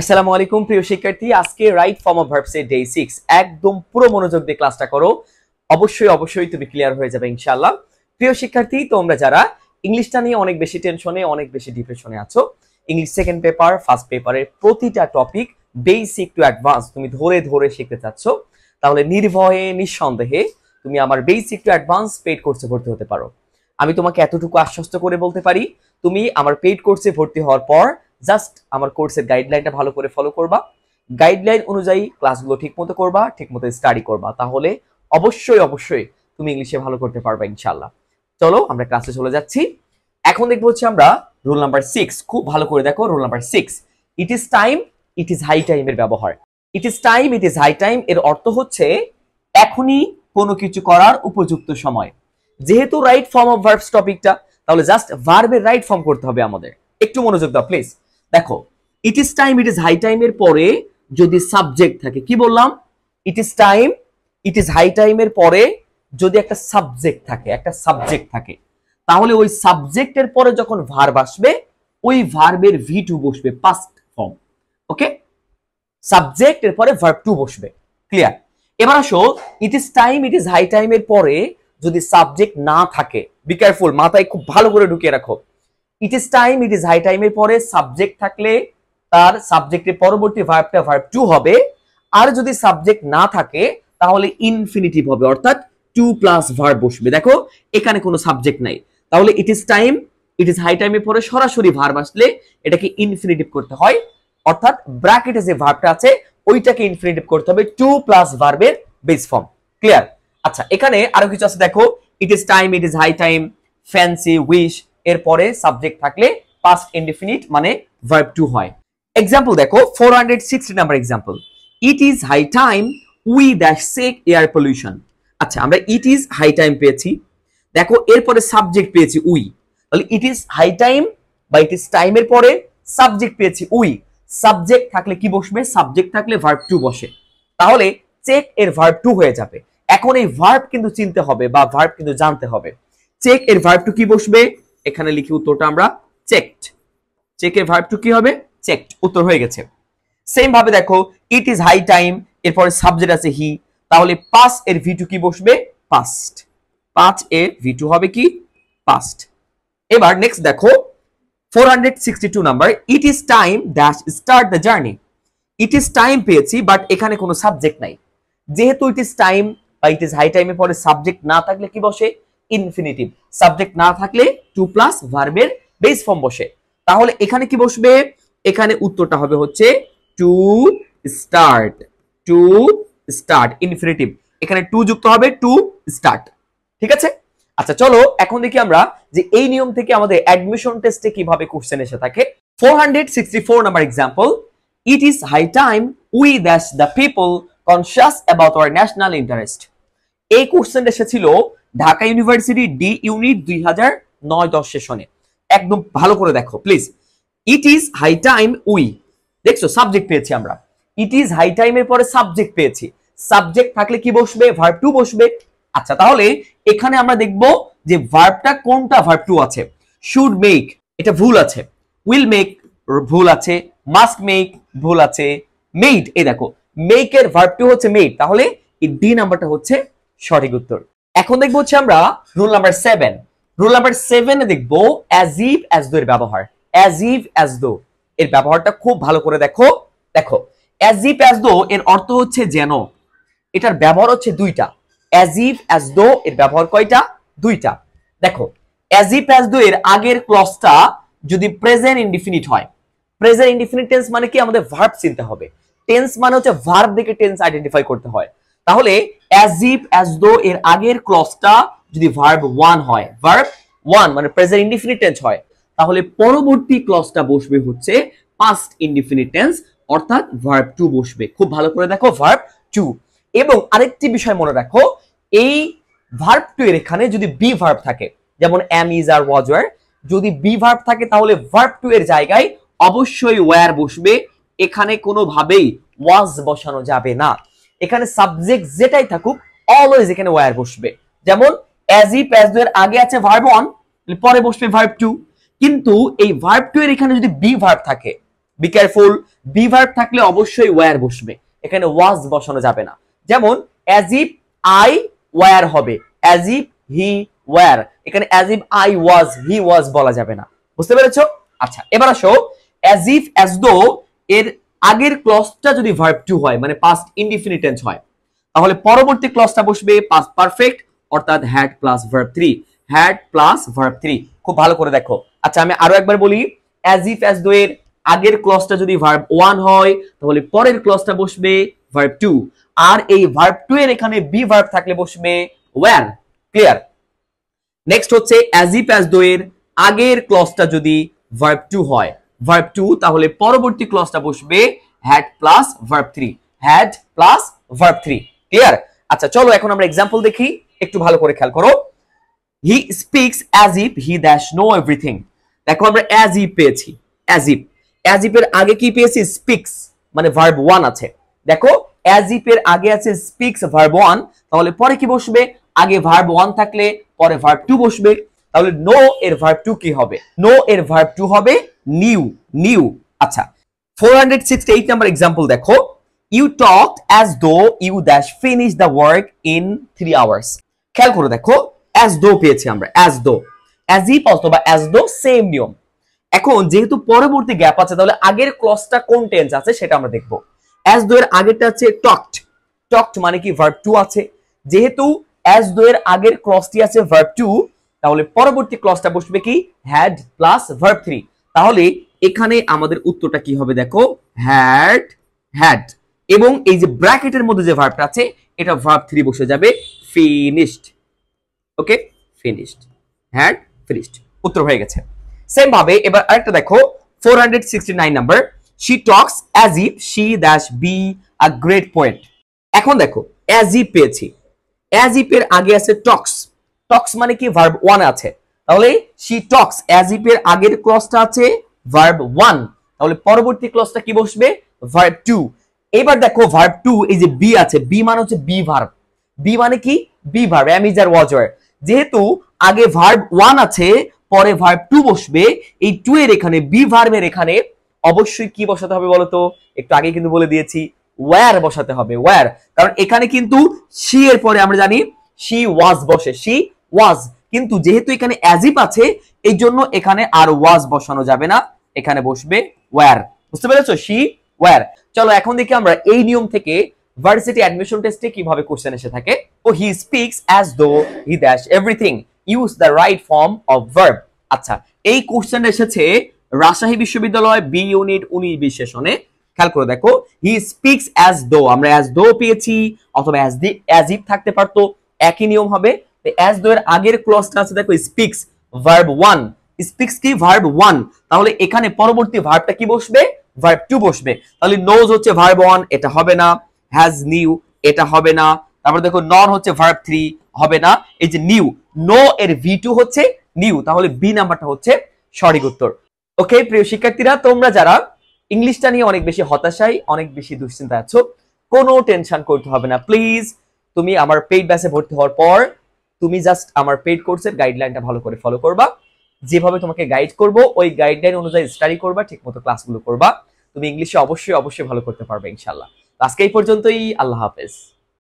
আসসালামু আলাইকুম প্রিয় শিক্ষার্থী, আজকে রাইট ফর্ম অফ ভার্বস এর ডে 6 একদম পুরো মনোযোগ দিয়ে ক্লাসটা করো। অবশ্যই তুমি ক্লিয়ার হয়ে যাবে ইনশাআল্লাহ। প্রিয় শিক্ষার্থী, তোমরা যারা ইংলিশটা নিয়ে অনেক বেশি টেনশনে, অনেক বেশি ডিপ্রেশনে আছো, ইংলিশ সেকেন্ড পেপার ফার্স্ট পেপারের প্রতিটা টপিক বেসিক টু অ্যাডভান্স তুমি ধরে ধরে শিখতে চাচ্ছ, তাহলে নির্ভয়ে নিঃসন্দেহে তুমি আমার বেসিক টু অ্যাডভান্স পেইড কোর্সে ভর্তি হতে পারো। আমি তোমাকে এতটুকু আশ্বস্ত করে বলতে পারি, তুমি আমার পেইড কোর্সে ভর্তি হওয়ার পর জাস্ট আমার কোর্সের গাইডলাইনটা ভালো করে ফলো করবা, গাইডলাইন অনুযায়ী ক্লাসগুলো ঠিকমতো করবা, ঠিকমতো স্টাডি করবা, তাহলে অবশ্যই তুমি ইংলিশে ভালো করতে পারবা ইনশাআল্লাহ। চলো আমরা ক্লাসে চলে যাচ্ছি। এখন দেখবো হচ্ছে আমরা রুল নাম্বার 6। খুব ভালো করে দেখো rule number 6, it is time, it is high time এর ব্যবহার। It is time, it is high time এর অর্থ হচ্ছে এখনই কোনো কিছু করার উপযুক্ত সময়। যেহেতু রাইট ফর্ম অফ ভার্বস টপিকটা, তাহলে জাস্ট ভার্বের রাইট ফর্ম করতে হবে আমাদের। একটু মনোযোগ দাও প্লিজ। দেখো, it is time, it is high time এর পরে যদি সাবজেক্ট থাকে, কি বললাম? It is time, it is high time এর পরে যদি একটা সাবজেক্ট থাকে, তাহলে ওই সাবজেক্টের পরে যখন ভার্ব আসবে, ওই ভার্বের V2 বসবে পাস্ট ফর্ম। ওকে, সাবজেক্ট এর পরে ভার্ব 2 বসবে। ক্লিয়ার? এবার আসো, it is time, it is high time এর পরে যদি সাবজেক্ট না থাকে, বি কেয়ারফুল, মাথায় খুব ভালো করে ঢুকিয়ে রাখো। It is time, it is high time এর পরে সাবজেক্ট থাকলে তার সাবজেক্টের পরবর্তী ভার্বটা ভার্ব 2 হবে, আর যদি সাবজেক্ট না থাকে তাহলে ইনফিনিটিভ হবে, অর্থাৎ 2 প্লাস ভার্ব বসবে। দেখো এখানে কোনো সাবজেক্ট নাই, তাহলে it is time, it is high time এর পরে সরাসরি ভার্ব আসলে এটাকে ইনফিনিটিভ করতে হয়, অর্থাৎ ব্র্যাকেটে যে ভার্বটা আছে ওইটাকে ইনফিনিটিভ করতে হবে 2 প্লাস ভার্বের বেস ফর্ম। ক্লিয়ার? আচ্ছা, এখানে আরো কিছু আছে দেখো, it is time, it is high time, fancy, wish এরপরে সাবজেক্ট থাকলে পাস্ট ইনডিফিনিট মানে ভার্ব 2 হয়। এক্সাম্পল দেখো, 460 number example, it is high time we dash sec air pollution. আচ্ছা, আমরা ইট ইজ হাই টাইম পেয়েছি, দেখো এরপরে সাবজেক্ট পেয়েছি উই, তাহলে ইট ইজ হাই টাইম বা ইট ইজ টাইমের পরে সাবজেক্ট পেয়েছি উই, সাবজেক্ট থাকলে কি বসবে? সাবজেক্ট থাকলে ভার্ব 2 বসে, তাহলে চেক এর ভার্ব 2 হয়ে যাবে। এখন এই ভার্ব কিন্তু চিনতে হবে বা ভার্ব কিন্তু জানতে হবে। চেক এর ভার্ব 2 কি বসবে? এখানে লিখি উত্তরটা আমরা, চেকড। চেক এর ভার্ব 2 কি হবে? চেকড। উত্তর হয়ে গেছে। সেম ভাবে দেখো, ইট ইজ হাই টাইম এরপরে সাবজেক্ট আছে হি, তাহলে পাস এর V2 কি বসবে? পাস্ট। পাঁচ এর V2 হবে কি? পাস্ট। এবার নেক্সট দেখো 462 number, it is time dash start the journey. It is time পেয়েছি, বাট এখানে কোনো সাবজেক্ট নাই। যেহেতু ইট ইজ টাইম বা ইট ইজ হাই টাইমের পরে সাবজেক্ট না থাকলে কি বসে? ইনফিনিটিভ। সাবজেক্ট না থাকলে 2 প্লাস ভার্বের বেস ফর্ম বসে, তাহলে এখানে কি বসবে? এখানে উত্তরটা হবে হচ্ছে to start. To start infinitive, এখানে 2 যুক্ত হবে, টু স্টার্ট। ঠিক আছে? আচ্ছা চলো এখন দেখি আমরা যে এই নিয়ম থেকে আমাদের অ্যাডমিশন টেস্টে কিভাবে কোশ্চেন এসে থাকে। 464 number example, it is high time we dash the people conscious about our national interest. এই কোশ্চেন এসেছিল ঢাকা ইউনিভার্সিটি ডি ইউনিট 2009-10 সেশনে। একদম ভালো করে দেখো please. It is high time we, দেখছো সাবজেক্ট পেয়েছি আমরা, ইট ইজ হাই টাইমের পরে সাবজেক্ট পেয়েছি, সাবজেক্ট থাকলে কি বসবে? ভার্ব 2 বসবে। আচ্ছা, তাহলে এখানে আমরা দেখব যে ভার্বটা কোনটা ভার্ব 2 আছে। শুড মেক, এটা ভুল আছে। উইল মেক ভুল আছে। মাস্ট মেক ভুল আছে। মেড, এই দেখো মেক এর ভার্ব 2 হচ্ছে মেড, তাহলে এই ডি নাম্বারটা হচ্ছে সঠিক উত্তর। এখন দেখবো হচ্ছে আমরা রুল নাম্বার 7। রুল নাম্বার 7 এ দেখবো অ্যাজ ইফ অ্যাজ দো এর ব্যবহার। অ্যাজ ইফ অ্যাজ দো এর ব্যবহারটা খুব ভালো করে দেখো। দেখো অ্যাজ ইফ অ্যাজ দো এর অর্থ হচ্ছে যেন, এটার ব্যবহার হচ্ছে 2টা। অ্যাজ ইফ অ্যাজ দো এর ব্যবহার কয়টা? 2টা। দেখো অ্যাজ ইফ অ্যাজ দো এর আগের ক্লজটা যদি প্রেজেন্ট ইনডিফিনিট হয়, প্রেজেন্ট ইনডিফিনিট টেন্স মানে কি? আমাদের ভার্ব চিনতে হবে। টেন্স মানে হচ্ছে ভার্ব দেখে টেন্স আইডেন্টিফাই করতে হয়। তাহলে অ্যাজ ইফ অ্যাজ দো এর আগের ক্লজটা যদি ভার্ব 1 হয়, ভার্ব 1 মানে প্রেজেন্ট ইনডিফিনিট টেন্স হয়, তাহলে পরবর্তী ক্লজটা বসবে হচ্ছে পাস্ট ইনডিফিনিট টেন্স, অর্থাৎ ভার্ব 2 বসবে। খুব ভালো করে দেখো, ভার্ব 2। এবং আরেকটি বিষয় মনে রাখো, এই ভার্ব 2 এর এখানে যদি বি ভার্ব থাকে, যেমন am, is, are, was, were, যদি বি ভার্ব থাকে তাহলে ভার্ব 2 এর জায়গায় অবশ্যই ওয়্যার বসবে। এখানে কোনোভাবেই ওয়াজ বসানো যাবে না। এখানে সাবজেক্ট যেটাই থাকুক অলওয়েজ এখানে ওয়্যার বসবে। যেমন অ্যাজ ইফ অ্যাজ দো এর আগে আছে ভার্ব 1, পরে বসবে ভার্ব 2, কিন্তু এই ভার্ব 2 এর এখানে যদি বি ভার্ব থাকে, বি কেয়ারফুল। বি ভার্ব থাকলে অবশ্যই ওয়্যার বসবে, এখানে ওয়াজ বসানো যাবে না। যেমন অ্যাজ ইফ আই ওয়্যার হবে, অ্যাজ ইফ হি ওয়্যার, এখানে অ্যাজ ইফ আই ওয়াজ হি ওয়াজ বলা যাবে না। বুঝতে পেরেছো? আচ্ছা, এবার আসো অ্যাজ ইফ অ্যাজ দো এর আগের ক্লজটা যদি ভার্ব টু হয়, মানে পাস্ট ইনডিফিনিট টেন্স হয়, তাহলে পরবর্তী ক্লজটা বসবে পাস্ট পারফেক্ট, অর্থাৎ had plus verb 3, had plus verb 3। খুব ভালো করে দেখো। আচ্ছা, আমি আরো একবার বলি, অ্যাজ ইফ অ্যাজ দো এর আগের ক্লজটা যদি ভার্ব 1 হয়, তাহলে পরের ক্লজটা বসবে ভার্ব 2, আর এই ভার্ব 2 এর এখানে বি ভার্ব থাকলে বসবে ওয়্যার। ক্লিয়ার? নেক্সট হচ্ছে অ্যাজ ইফ অ্যাজ দো এর আগের ক্লজটা যদি ভার্ব 2 হয়, ভার্ব 2, তাহলে পরবর্তী ক্লজটা বসবে had plus verb 3, had plus verb 3। Clear? আচ্ছা, চলো এখন আমরা এক্সাম্পল দেখি, একটু ভালো করে খেয়াল করো। He speaks as if he dash know everything. দেখো আমরা অ্যাজ ইফ পেয়েছি, অ্যাজ ইফ, অ্যাজ ইফ এর আগে কি পেয়েছি? স্পিক্স, মানে ভার্ব 1 আছে। দেখো অ্যাজ ইফ এর আগে আছে স্পিক্স ভার্ব 1, তাহলে পরে কি বসবে? আগে ভার্ব 1 থাকলে পরে ভার্ব 2 বসবে। তাহলে নো এর ভার্ব 2 কি হবে? নো এর ভার্ব 2 হবে নিউ, নিউ। আচ্ছা, 468 নাম্বার এক্সাম্পল দেখো। You talked as though you dash finish the work in 3 hours. খেয়াল করে দেখো, অ্যাজ দো পেয়েছি আমরা, অ্যাজ দো। অ্যাজ ইফ অথবা অ্যাজ দো সেম নিয়ম। এখন যেহেতু পরবর্তী গ্যাপ আছে, তাহলে আগের ক্লজটা কোন টেন্স আছে সেটা আমরা দেখব। অ্যাজ দো এর আগেরটা আছে টকড, টকড মানে কি ভার্ব 2 আছে। যেহেতু অ্যাজ দো এর আগের ক্লজটি আছে ভার্ব 2, তাহলে পরবর্তী ক্লজটা বসবে কি? Had plus verb 3। তাহলে এখানে আমাদের উত্তরটা কি হবে? দেখো হ্যাড, হ্যাড, এবং এই যে ব্র্যাকেটের মধ্যে যে ভার্বটা আছে এটা ভার্ব 3 বসে যাবে, finished. Okay, finished, had finished, উত্তর হয়ে গেছে। সেম ভাবে এবার আরেকটা দেখো, 469 number. She talks as if she dash be a great poet. এখন দেখো অ্যাজ ইফ পেয়েছি, অ্যাজ ইফ এর আগে আছে টক্স, টক্স মানে কি? ভার্ব 1 আছে। তাহলে শি টক্স, অ্যাজ ইফ এর আগের ক্লজটা আছে ভার্ব 1, তাহলে পরবর্তী ক্লজটা কি বসবে? ভার্ব 2। এবার দেখো ভার্ব 2, এই যে বি আছে, বি মানে হচ্ছে বি ভার্ব। বি মানে কি? Be verb, am is are was were. যেহেতু আগে ভার্ব 1 আছে, পরে ভার্ব 2 বসবে, এই 2 এর এখানে বি ভার্বের এখানে অবশ্যই কি বসাতে হবে বলতো? একটু আগে কিন্তু বলে দিয়েছি, ওয়্যার বসাতে হবে, ওয়্যার। কারণ এখানে কিন্তু শি এর পরে আমরা জানি শি ওয়াজ বসে, শি ওয়াজ, কিন্তু যেহেতু এখানে অ্যাজ ইফ আছে, এই জন্য এখানে আর ওয়াজ বসানো যাবে না, এখানে বসবে ওয়্যার। বুঝতে পেরেছো? She were. চলো এখন দেখি আমরা এই নিয়ম থেকে ভার্সিটি অ্যাডমিশন টেস্টে কিভাবে কোশ্চেন এসে থাকে। ও he speaks as though he dash everything, use the right form of verb. আচ্ছা, এই কোশ্চেন এসেছে রাজশাহী বিশ্ববিদ্যালয় বি ইউনিট 19-20 সেশনে। খেয়াল করে দেখো, হি স্পিক্স অ্যাজ দো, আমরা অ্যাজ দো পেয়েছি, অথবা অ্যাজ ইফ থাকতে পারতো, একই নিয়ম হবে। অ্যাজ দো এর আগের ক্লজটা আছে দেখো স্পিক্স ভার্ব 1, স্পিক্স কি? ভার্ব 1, তাহলে এখানে পরবর্তী ভার্বটা কি বসবে? ভার্ব 2 বসবে। তাহলে নোজ হচ্ছে ভার্ব 1, এটা হবে না। হ্যাজ নিউ, এটা হবে না। তারপর দেখো নন হচ্ছে ভার্ব 3, হবে না। এই যে নিউ, নো এর V2 হচ্ছে নিউ, তাহলে বি নাম্বারটা হচ্ছে সঠিক উত্তর। ওকে প্রিয় শিক্ষার্থীরা, তোমরা যারা ইংলিশটা নিয়ে অনেক বেশি হতাশায়, অনেক বেশি দুশ্চিন্তায় আছো, কোনো টেনশন করতে হবে না প্লিজ। তুমি আমার পেইড ব্যাচে ভর্তি হওয়ার পর তুমি জাস্ট আমার পেইড কোর্সের গাইডলাইনটা ভালো করে ফলো করবা। যেভাবে তোমাকে গাইড করব ওই গাইডলাইন অনুযায়ী স্টাডি করবা, ঠিকমতো ক্লাসগুলো করবা, তুমি ইংলিশে অবশ্যই অবশ্যই ভালো করতে পারবে ইনশাআল্লাহ। আজকে এই পর্যন্তই, আল্লাহ হাফেজ।